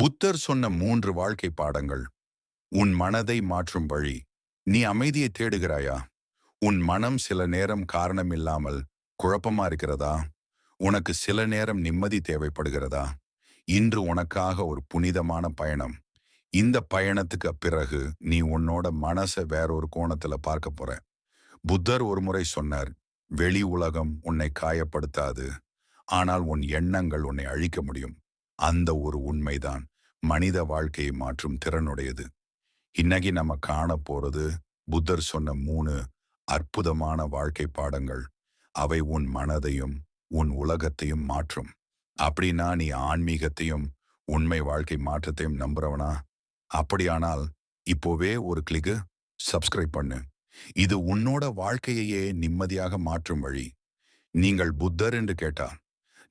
புத்தர் சொன்ன 3 வாழ்க்கை பாடங்கள். உன் மனதை மாற்றும் வழி. நீ அமைதியை தேடுகிறாயா? உன் மனம் சில நேரம் காரணமில்லாமல் குழப்பமா இருக்கிறதா? உனக்கு சில நேரம் நிம்மதி தேவைப்படுகிறதா? இன்று உனக்காக ஒரு புனிதமான பயணம். இந்த பயணத்துக்கு பிறகு நீ உன்னோட மனசை வேறொரு கோணத்துல பார்க்க போற. புத்தர் ஒருமுறை சொன்னார், வெளி உலகம் உன்னை காயப்படுத்தாது, ஆனால் உன் எண்ணங்கள் உன்னை அழிக்க முடியும். அந்த ஒரு உண்மைதான் மனித வாழ்க்கையை மாற்றும் திறனுடையது. இன்னைக்கு நம்ம காண போறது புத்தர் சொன்ன 3 அற்புதமான வாழ்க்கை பாடங்கள். அவை உன் மனதையும் உன் உலகத்தையும் மாற்றும். அப்படின்னா நீ ஆன்மீகத்தையும் உண்மை வாழ்க்கை மாற்றத்தையும் நம்புறவனா? அப்படியானால் இப்போவே ஒரு கிளிக்கு சப்ஸ்கிரைப் பண்ணு. இது உன்னோட வாழ்க்கையையே நிம்மதியாக மாற்றும் வழி. நீங்கள் புத்தர் என்று கேட்டா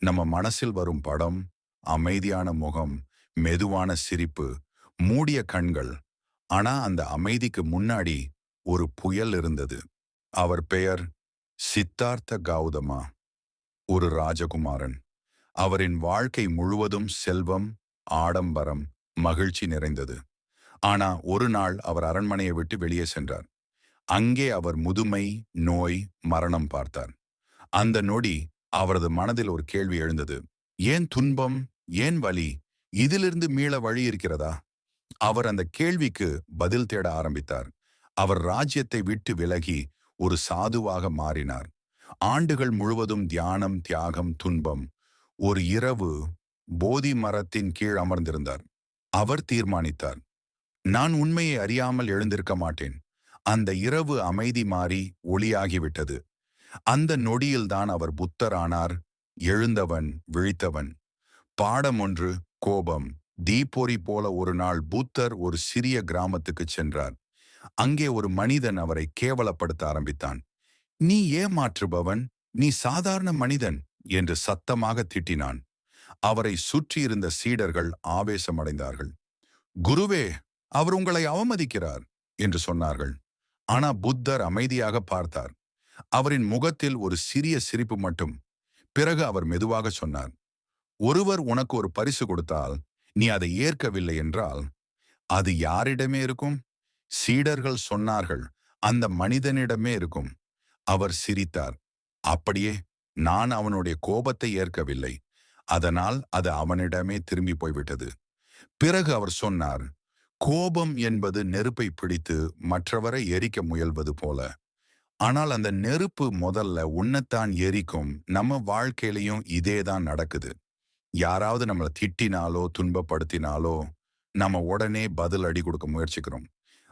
நம்ம மனசில் வரும் படம் அமைதியான முகம், மெதுவான சிரிப்பு, மூடிய கண்கள். ஆனா அந்த அமைதிக்கு முன்னாடி ஒரு புயல் இருந்தது. அவர் பெயர் சித்தார்த்த கௌதமா, ஒரு ராஜகுமாரன். அவரின் வாழ்க்கை முழுவதும் செல்வம், ஆடம்பரம், மகிழ்ச்சி நிறைந்தது. ஆனா ஒரு நாள் அவர் அரண்மனையை விட்டு வெளியே சென்றார். அங்கே அவர் முதுமை, நோய், மரணம் பார்த்தார். அந்த நொடி அவரது மனதில் ஒரு கேள்வி எழுந்தது. ஏன் துன்பம்? ஏன் வலி? இதிலிருந்து மீள வழி இருக்கிறதா? அவர் அந்த கேள்விக்கு பதில் தேட ஆரம்பித்தார். அவர் ராஜ்யத்தை விட்டு விலகி ஒரு சாதுவாக மாறினார். ஆண்டுகள் முழுவதும் தியானம், தியாகம், துன்பம். ஒரு இரவு போதி மரத்தின் கீழ் அமர்ந்திருந்தார். அவர் தீர்மானித்தார், நான் உண்மையை அறியாமல் எழுந்திருக்க மாட்டேன். அந்த இரவு அமைதி மாறி ஒளியாகிவிட்டது. அந்த நொடியில்தான் அவர் புத்தரானார். எழுந்தவன், விழித்தவன். பாடம் ஒன்று, கோபம். தீப்பொறி போல ஒரு நாள் புத்தர் ஒரு சிறிய கிராமத்துக்கு சென்றார். அங்கே ஒரு மனிதன் அவரை கேவலப்படுத்த ஆரம்பித்தான். நீ ஏமாற்றுபவன், நீ சாதாரண மனிதன் என்று சத்தமாக திட்டினான். அவரை சுற்றியிருந்த சீடர்கள் ஆவேசமடைந்தார்கள். குருவே, அவர் உங்களை அவமதிக்கிறார் என்று சொன்னார்கள். ஆனா புத்தர் அமைதியாக பார்த்தார். அவரின் முகத்தில் ஒரு சிறிய சிரிப்பு மட்டும். பிறகு அவர் மெதுவாக சொன்னார், ஒருவர் உனக்கு ஒரு பரிசு கொடுத்தால் நீ அதை ஏற்கவில்லை என்றால் அது யாரிடமே இருக்கும்? சீடர்கள் சொன்னார்கள், அந்த மனிதனிடமே இருக்கும். அவர் சிரித்தார். அப்படியே, நான் அவனுடைய கோபத்தை ஏற்கவில்லை, அதனால் அது அவனிடமே திரும்பி போய்விட்டது. பிறகு அவர் சொன்னார், கோபம் என்பது நெருப்பை பிடித்து மற்றவரை எரிக்க முயல்வது போல. ஆனால் அந்த நெருப்பு முதல்ல உன்னைத்தான் எரிக்கும். நம்ம வாழ்க்கையிலையும் இதேதான் நடக்குது. யாராவது நம்மளை திட்டினாலோ துன்பப்படுத்தினாலோ நம்ம உடனே பதில் அடி கொடுக்க முயற்சிக்கிறோம்.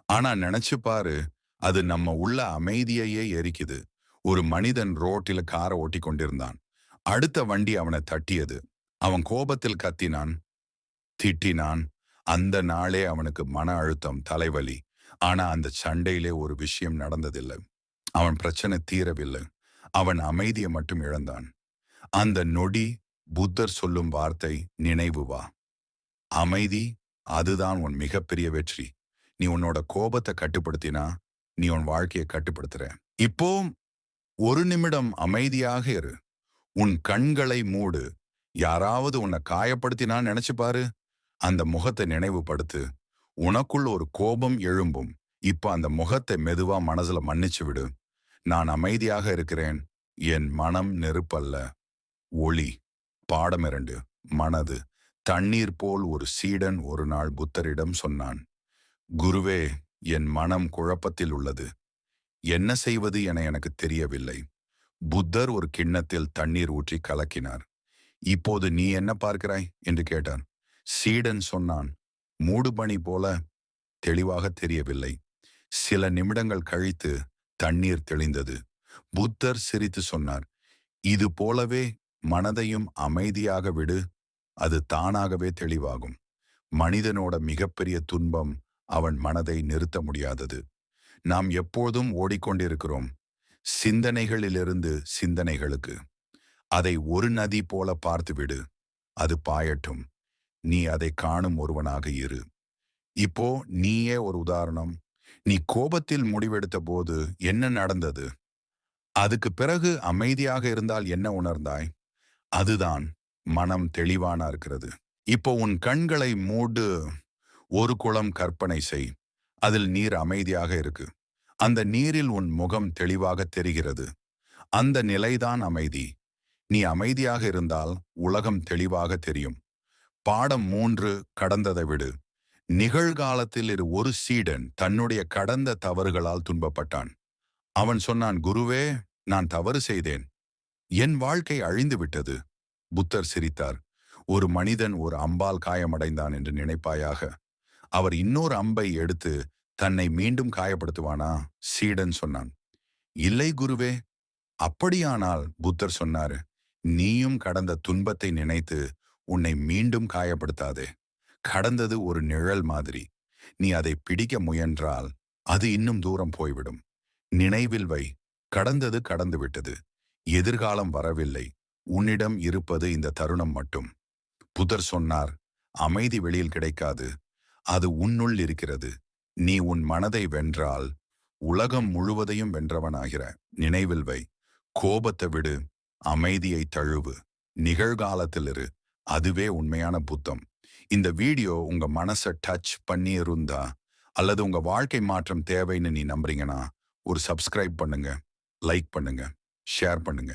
ஆனா நினைச்சு பாரு, அது நம்ம உள்ள அமைதியையே எரிக்குது. ஒரு மனிதன் ரோட்டில காரை ஓட்டி கொண்டிருந்தான். அடுத்த வண்டி அவனை தட்டியது. அவன் கோபத்தில் கத்தினான், திட்டினான். அந்த நாளே அவனுக்கு மன அழுத்தம், தலைவலி. ஆனா அந்த சண்டையிலே ஒரு விஷயம் நடந்ததில்லை. அவன் பிரச்சனை தீரவில்லை. அவன் அமைதியை மட்டும் இழந்தான். அந்த நொடி புத்தர் சொல்லும் வார்த்தை நினைவு வா. அமைதி, அதுதான் உன் மிகப்பெரிய வெற்றி. நீ உன்னோட கோபத்தை கட்டுப்படுத்தினா நீ உன் வாழ்க்கையை கட்டுப்படுத்துற. இப்போ ஒரு நிமிடம் அமைதியாக இரு. உன் கண்களை மூடு. யாராவது உன்னை காயப்படுத்தினா நினைச்சு பாரு. அந்த முகத்தை நினைவுபடுத்து. உனக்குள் ஒரு கோபம் எழும்பும். இப்ப அந்த முகத்தை மெதுவா மனசுல மன்னிச்சு விடு. நான் அமைதியாக இருக்கிறேன். என் மனம் நெருப்பல்ல, ஒளி. பாடம் 2, மனது. தண்ணீர் போல் ஒரு சீடன் ஒரு நாள் புத்தரிடம் சொன்னான், குருவே, என் மனம் குழப்பத்தில் உள்ளது. என்ன செய்வது என எனக்கு தெரியவில்லை. புத்தர் ஒரு கிண்ணத்தில் தண்ணீர் ஊற்றி கலக்கினார். இப்போது நீ என்ன பார்க்கிறாய் என்று கேட்டார். சீடன் சொன்னான், மூடுபனி போல. தெளிவாக தெரியவில்லை. சில நிமிடங்கள் கழித்து தண்ணீர் தெளிந்தது. புத்தர் சிரித்து சொன்னார், இது போலவே மனதையும் அமைதியாக விடு, அது தானாகவே தெளிவாகும். மனிதனோட மிகப்பெரிய துன்பம் அவன் மனதை நிறுத்த முடியாதது. நாம் எப்போதும் ஓடிக்கொண்டிருக்கிறோம், சிந்தனைகளிலிருந்து சிந்தனைகளுக்கு. அதை ஒரு நதி போல பார்த்துவிடு, அது பாயட்டும். நீ அதை காணும் ஒருவனாக இரு. இப்போ நீயே ஒரு உதாரணம். நீ கோபத்தில் முடிவெடுத்த போது என்ன நடந்தது? அதுக்கு பிறகு அமைதியாக இருந்தால் என்ன உணர்ந்தாய்? அதுதான் மனம் தெளிவானா இருக்கிறது. இப்போ உன் கண்களை மூடு. ஒரு குளம் கற்பனை செய். அதில் நீர் அமைதியாக இருக்கு. அந்த நீரில் உன் முகம் தெளிவாக தெரிகிறது. அந்த நிலைதான் அமைதி. நீ அமைதியாக இருந்தால் உலகம் தெளிவாக தெரியும். பாடம் 3, கடந்ததை விடு. நிகழ்காலத்தில் ஒரு சீடன் தன்னுடைய கடந்த தவறுகளால் துன்பப்பட்டான். அவன் சொன்னான், குருவே, நான் தவறு செய்தேன். என் வாழ்க்கை அழிந்து விட்டது. புத்தர் சிரித்தார். ஒரு மனிதன் ஒரு அம்பால் காயமடைந்தான் என்று நினைப்பாயாக. அவர் இன்னொரு அம்பை எடுத்து தன்னை மீண்டும் காயப்படுத்துவானா? சீடன் சொன்னான். இல்லை குருவே. அப்படியானால் புத்தர் சொன்னாரு, நீயும் கடந்த துன்பத்தை நினைத்து உன்னை மீண்டும் காயப்படுத்தாதே. கடந்தது ஒரு நிழல் மாதிரி. நீ அதை பிடிக்க முயன்றால் அது இன்னும் தூரம் போய்விடும். நினைவில் வை, கடந்தது கடந்து விட்டது. எதிர்காலம் வரவில்லை. உன்னிடம் இருப்பது இந்த தருணம் மட்டும். புத்தர் சொன்னார், அமைதி வெளியில் கிடைக்காது. அது உன்னுள் இருக்கிறது. நீ உன் மனதை வென்றால் உலகம் முழுவதையும் வென்றவனாகிற. நினைவில் வை, கோபத்தை விடு, அமைதியை தழுவு, நிகழ்காலத்தில் இரு. அதுவே உண்மையான புத்தம். இந்த வீடியோ உங்க மனசை டச் பண்ணி இருந்தா, அல்லது உங்க வாழ்க்கை மாற்றம் தேவைன்னு நீ நம்புறீங்கன்னா, ஒரு சப்ஸ்கிரைப் பண்ணுங்க, லைக் பண்ணுங்க, ஷேர் பண்ணுங்க.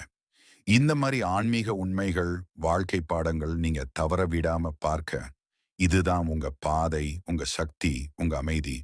இந்த மாதிரி ஆன்மீக உண்மைகள், வாழ்க்கை பாடங்கள் நீங்க தவற விடாம பார்க்க, இதுதான் உங்க பாதை, உங்க சக்தி, உங்க அமைதி.